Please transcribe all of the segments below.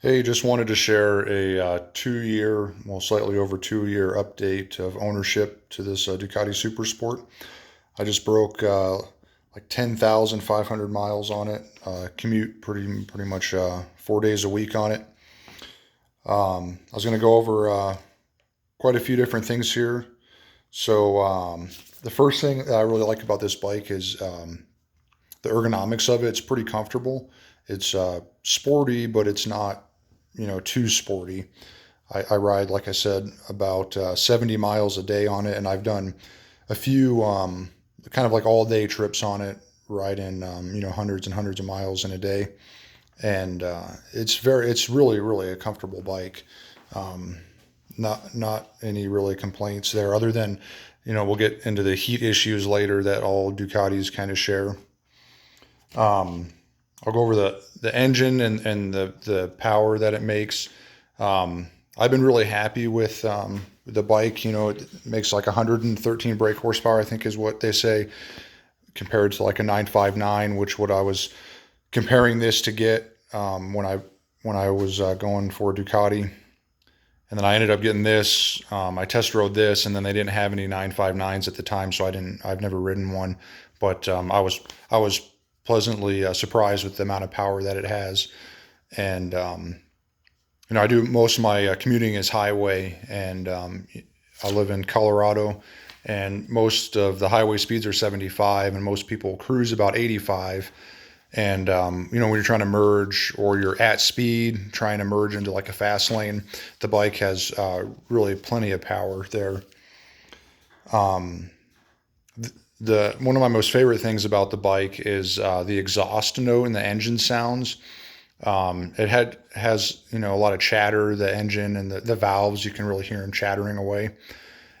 Hey, just wanted to share a 2 year, well, slightly over 2 year update of ownership to this Ducati SuperSport. I just broke like 10,500 miles on it. Commute pretty much 4 days a week on it. I was going to go over quite a few different things here. So the first thing that I really like about this bike is the ergonomics of it. It's pretty comfortable. It's sporty, but it's not too sporty. I ride, like I said, about 70 miles a day on it, and I've done a few kind of like all day trips on it, riding hundreds and hundreds of miles in a day, and it's really a comfortable bike. Um, not any really complaints there, other than we'll get into the heat issues later that all Ducatis kind of share. Um, I'll go over the engine and the power that it makes. I've been really happy with the bike. It makes like 113 brake horsepower, I think is what they say, compared to like a 959, which what I was comparing this to get when I was going for Ducati. And then I ended up getting this. I test rode this, and then they didn't have any 959s at the time, so I've never ridden one, but I was pleasantly surprised with the amount of power that it has. And I do most of my commuting is highway, and I live in Colorado, and most of the highway speeds are 75, and most people cruise about 85. And when you're trying to merge or you're at speed trying to merge into like a fast lane, the bike has really plenty of power there. Um, the One of my most favorite things about the bike is the exhaust note and the engine sounds. It has a lot of chatter, the engine and the valves. You can really hear them chattering away.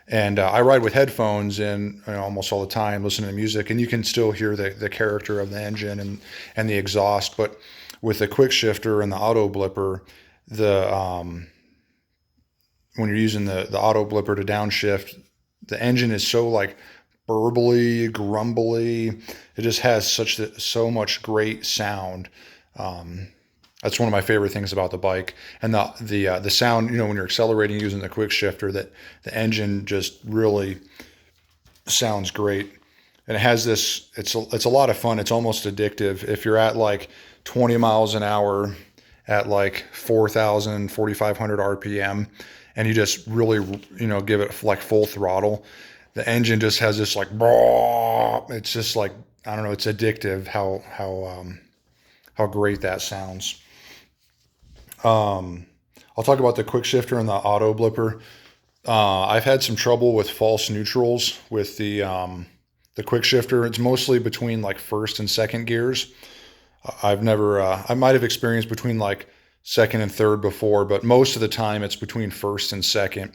And I ride with headphones in almost all the time, listening to music, and you can still hear the character of the engine and the exhaust. But with the quick shifter and the auto blipper, the when you're using the auto blipper to downshift, the engine is so like burbly, grumbly. It just has so much great sound. Um, that's one of my favorite things about the bike, and the sound. When you're accelerating using the quick shifter, that the engine just really sounds great, and it has this. It's a lot of fun. It's almost addictive if you're at like 20 miles an hour at like 4,000, 4,500 RPM, and you just really give it like full throttle. The engine just has this like, it's just like, I don't know. It's addictive how great that sounds. Um, I'll talk about the quick shifter and the auto blipper. I've had some trouble with false neutrals with the quick shifter. It's mostly between like first and second gears. I've never, I might have experienced between like second and third before, but most of the time it's between first and second.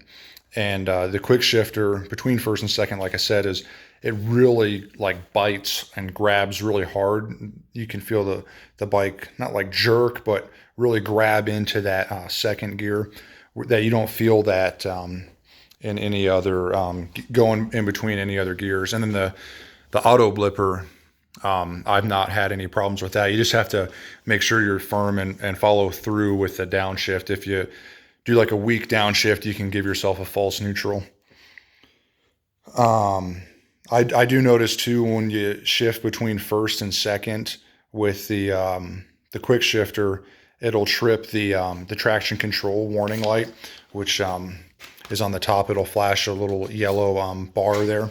And the quick shifter between first and second, like I said, is it really like bites and grabs really hard. You can feel the bike not like jerk, but really grab into that second gear that you don't feel that in any other going in between any other gears. And then the auto blipper, I've not had any problems with that. You just have to make sure you're firm and follow through with the downshift. If you do like a weak downshift, you can give yourself a false neutral. Um, I do notice too when you shift between first and second with the quick shifter, it'll trip the traction control warning light, which is on the top. It'll flash a little yellow bar there,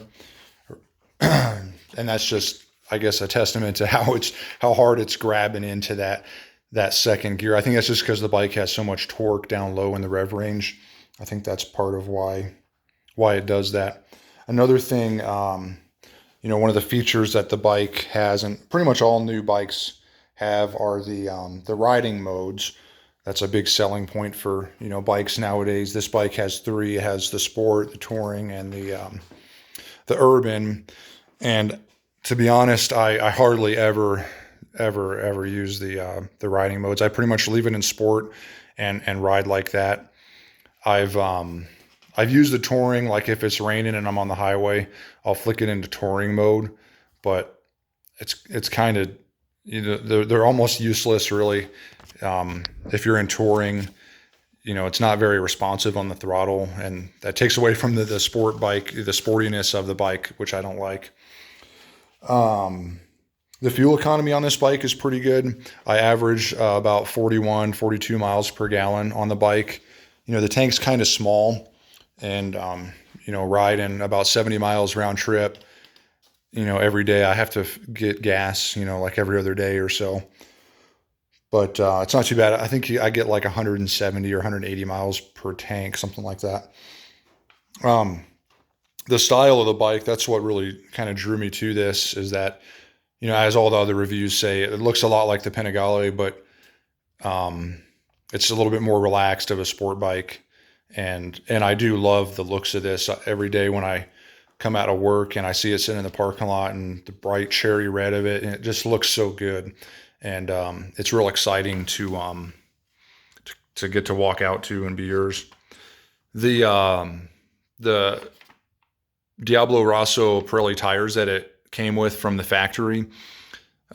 and that's just, I guess, a testament to how hard it's grabbing into that second gear. I think that's just because the bike has so much torque down low in the rev range. I think that's part of why it does that. Another thing, one of the features that the bike has, and pretty much all new bikes have, are the riding modes. That's a big selling point for bikes nowadays. This bike has three. It has the sport, the touring, and the urban. And to be honest, I hardly ever use the riding modes. I pretty much leave it in sport and ride like that. I've I've used the touring, like if it's raining and I'm on the highway, I'll flick it into touring mode, but it's kind of they're almost useless really. If you're in touring, it's not very responsive on the throttle, and that takes away from the sport bike, the sportiness of the bike, which I don't like. The fuel economy on this bike is pretty good. I average about 41, 42 miles per gallon on the bike. The tank's kind of small, and, riding about 70 miles round trip, every day I have to get gas, like every other day or so. But it's not too bad. I think I get like 170 or 180 miles per tank, something like that. The style of the bike, that's what really kind of drew me to this, is that, as all the other reviews say, it looks a lot like the Panigale, but it's a little bit more relaxed of a sport bike. And I do love the looks of this. Every day when I come out of work and I see it sitting in the parking lot and the bright cherry red of it, and it just looks so good. And it's real exciting to get to walk out to and be yours. The Diablo Rosso Pirelli tires that it came with from the factory,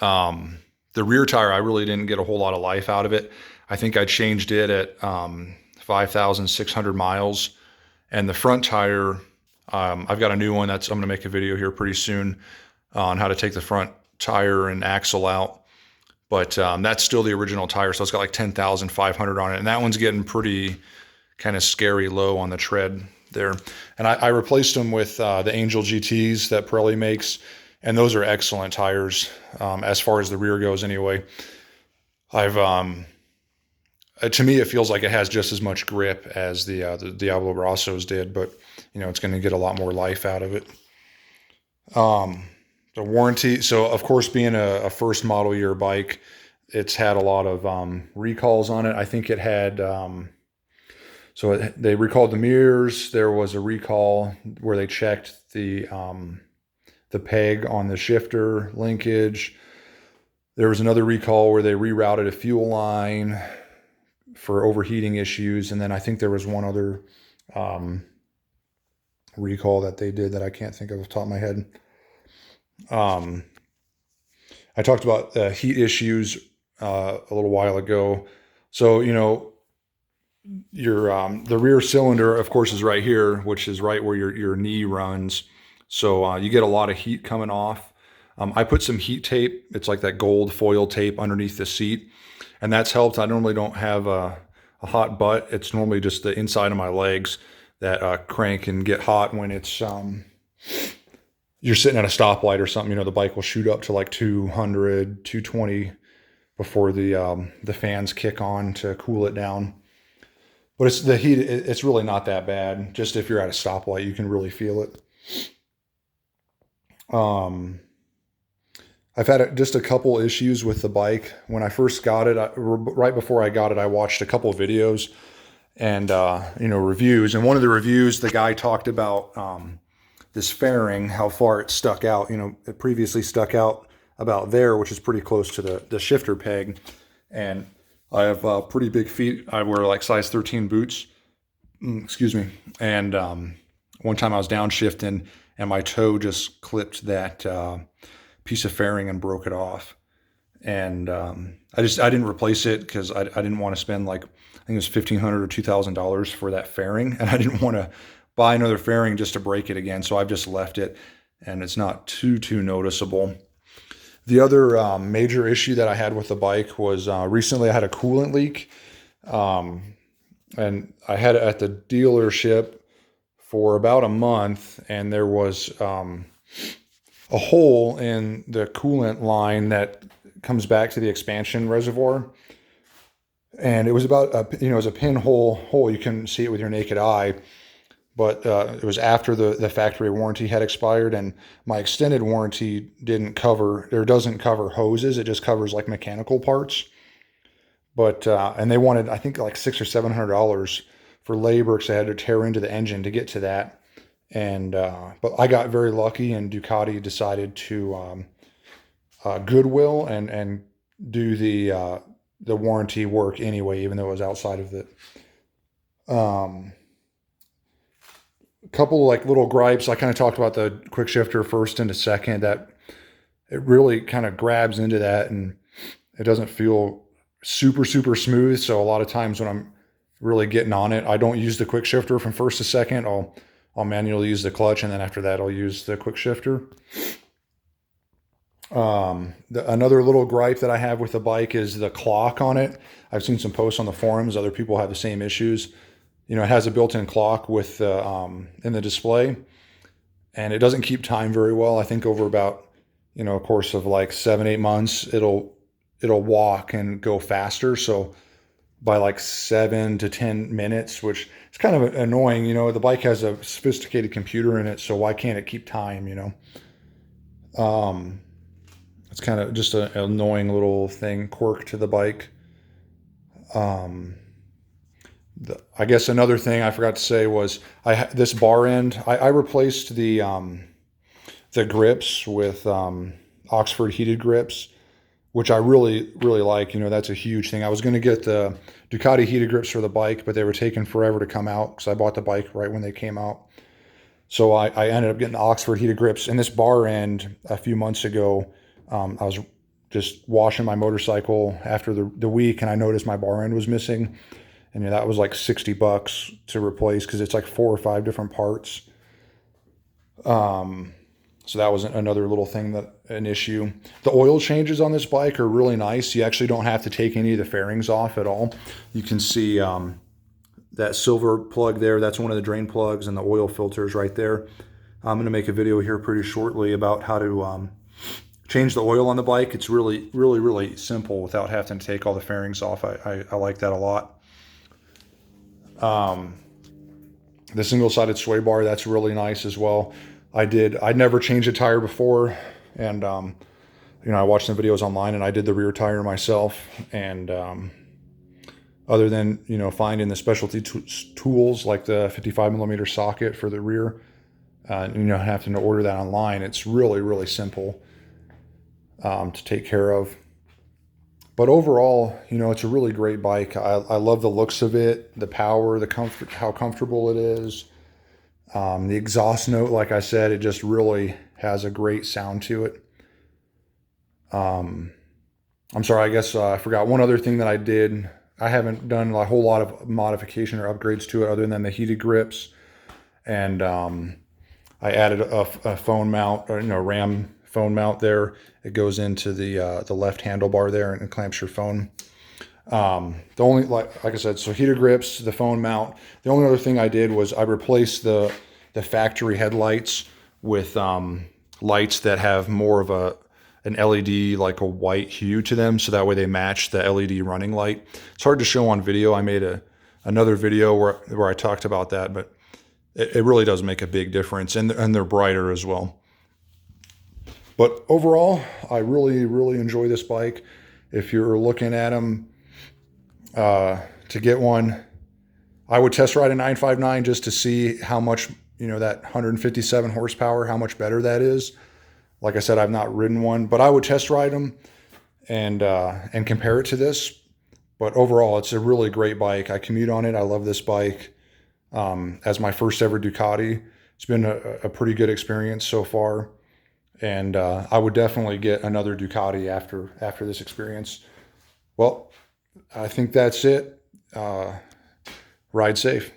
the rear tire, I really didn't get a whole lot of life out of it. I think I changed it at 5,600 miles. And the front tire, I've got a new one I'm going to make a video here pretty soon on how to take the front tire and axle out. But that's still the original tire, so it's got like 10,500 on it. And that one's getting pretty kind of scary low on the tread there. And I replaced them with the Angel GTs that Pirelli makes, and those are excellent tires as far as the rear goes anyway. To me, it feels like it has just as much grip as the Diablo Rossos did, but it's going to get a lot more life out of it. The warranty, so of course, being a first model year bike, it's had a lot of recalls on it. I think it had, they recalled the mirrors. There was a recall where they checked the peg on the shifter linkage. There was another recall where they rerouted a fuel line for overheating issues. And then I think there was one other recall that they did that I can't think of off the top of my head. I talked about heat issues a little while ago. So, the rear cylinder, of course, is right here, which is right where your knee runs. So you get a lot of heat coming off. I put some heat tape. It's like that gold foil tape underneath the seat, and that's helped. I normally don't have a hot butt. It's normally just the inside of my legs that crank and get hot when it's you're sitting at a stoplight or something. The bike will shoot up to like 200, 220 before the fans kick on to cool it down. But it's the heat. It's really not that bad. Just if you're at a stoplight, you can really feel it. I've had just a couple issues with the bike. When I first got it, right before I got it, I watched a couple videos and reviews. And one of the reviews, the guy talked about this fairing, how far it stuck out. It previously stuck out about there, which is pretty close to the shifter peg. And I have pretty big feet. I wear like size 13 boots. Excuse me. And one time I was downshifting and my toe just clipped that piece of fairing and broke it off. And I didn't replace it because I didn't want to spend like, I think it was $1,500 or $2,000 for that fairing. And I didn't want to buy another fairing just to break it again. So I've just left it, and it's not too noticeable. The other major issue that I had with the bike was recently I had a coolant leak. And I had it at the dealership for about a month, and there was a hole in the coolant line that comes back to the expansion reservoir. And it was about it was a pinhole hole. You couldn't see it with your naked eye, but it was after the factory warranty had expired, and my extended warranty doesn't cover hoses. It just covers like mechanical parts. But and they wanted, I think, like $600 or $700 for labor because they had to tear into the engine to get to that. And but I got very lucky, and Ducati decided to goodwill and do the warranty work anyway, even though it was outside of it. A couple like little gripes. I kind of talked about the quick shifter first and a second, that it really kind of grabs into that, and it doesn't feel super, super smooth. So a lot of times when I'm really getting on it, I don't use the quick shifter from first to second. I'll manually use the clutch, and then after that, I'll use the quick shifter. Another little gripe that I have with the bike is the clock on it. I've seen some posts on the forums. Other people have the same issues. You know, it has a built-in clock with in the display, and it doesn't keep time very well. I think over about, you know, a course of like 7-8 months, it'll walk and go faster. So by like 7 to 10 minutes, which is kind of annoying. You know, the bike has a sophisticated computer in it, so why can't it keep time? You know, it's kind of just an annoying little thing, quirk to the bike. I guess another thing I forgot to say was this bar end. I replaced the grips with Oxford heated grips, which I really, really like. You know, that's a huge thing. I was going to get the Ducati heated grips for the bike, but they were taking forever to come out because I bought the bike right when they came out. So I ended up getting the Oxford heated grips. And this bar end a few months ago, I was just washing my motorcycle after the week, and I noticed my bar end was missing. And you know, that was like $60 to replace because it's like 4 or 5 different parts. So that was another little thing an issue. The oil changes on this bike are really nice. You actually don't have to take any of the fairings off at all. You can see that silver plug there. That's one of the drain plugs, and the oil filters right there. I'm going to make a video here pretty shortly about how to change the oil on the bike. It's really, really, really simple without having to take all the fairings off. I like that a lot. The single-sided sway bar, that's really nice as well. I'd never changed a tire before, and you know, I watched some videos online, and I did the rear tire myself. And other than, you know, finding the specialty tools like the 55mm socket for the rear, you know, having to order that online, it's really, really simple to take care of. But overall, you know, it's a really great bike. I love the looks of it, the power, the comfort, how comfortable it is. The exhaust note, like I said, it just really has a great sound to it. I'm sorry, I guess I forgot one other thing that I did. I haven't done a whole lot of modification or upgrades to it other than the heated grips. And I added a phone mount, or, you know, RAM phone mount there. It goes into the left handlebar there and clamps your phone. The only, like I said, so heater grips, the phone mount. The only other thing I did was I replaced the factory headlights with lights that have more of an LED, like a white hue to them, so that way they match the LED running light. It's hard to show on video. I made another video where I talked about that, but it really does make a big difference, and they're brighter as well. But overall, I really, really enjoy this bike. If you're looking at them to get one, I would test ride a 959 just to see how much, you know, that 157 horsepower, how much better that is. Like I said, I've not ridden one, but I would test ride them and compare it to this. But overall, it's a really great bike. I commute on it. I love this bike. As my first ever Ducati, it's been a pretty good experience so far. And I would definitely get another Ducati after this experience. Well, I think that's it. Ride safe.